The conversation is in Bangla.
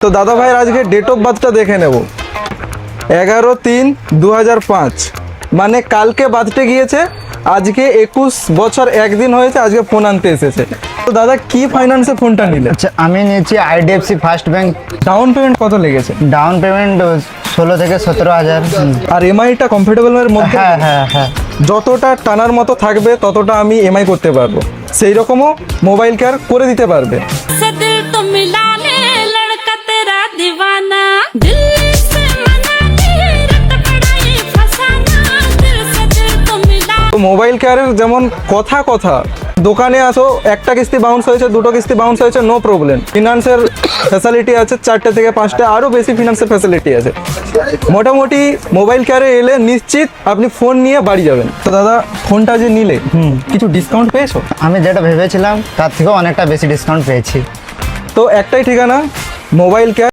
তো দাদা ভাইয়ের আজকে ডেট অফ বার্থটা দেখে নেব। 11/3/2005, মানে কালকে বার্থডে গিয়েছে, আজকে 21 বছর একদিন হয়েছে, আজকে ফোন আনতে এসেছে। তো দাদা কি ফাইন্যান্সে ফোনটা নিলে? আচ্ছা, আমি নিয়েছি IDFC first bank. Down payment কত লেগেছে? ডাউন পেমেন্ট 16 থেকে 17,000। আর এমআইটা কমফোর্টেবল এর মধ্যে? হ্যাঁ হ্যাঁ হ্যাঁ। যতটা টানার মতো থাকবে ততটা আমি এমআই করতে পারবো, সেই রকমও মোবাইল কেয়ার করে দিতে পারবে। से दिल तो मिला ले लड़का तेरा दीवाना, दिल से मना के रट पड़ाई फसाना, दिल से दिल तो मिला। তো মোবাইল কেয়ারের যেমন কথা দোকানে আসো, একটা কিস্তি বাউন্স হয়েছে, দুটো কিস্তি বাউন্স হয়েছে, নো প্রবলেম। ফিনান্সের ফ্যাসিলিটি আছে 4টে থেকে 5টে, আরও বেশি ফিনান্সের ফ্যাসিলিটি আছে। মোটামুটি মোবাইল কেয়ারে এলে নিশ্চিত আপনি ফোন নিয়ে বাড়ি যাবেন। তো দাদা ফোনটা যে নিলে কিছু ডিসকাউন্ট পেয়েছো? আমি যেটা ভেবেছিলাম তার থেকেও অনেকটা বেশি ডিসকাউন্ট পেয়েছি। তো একটাই ঠিকানা, মোবাইল কেয়ার।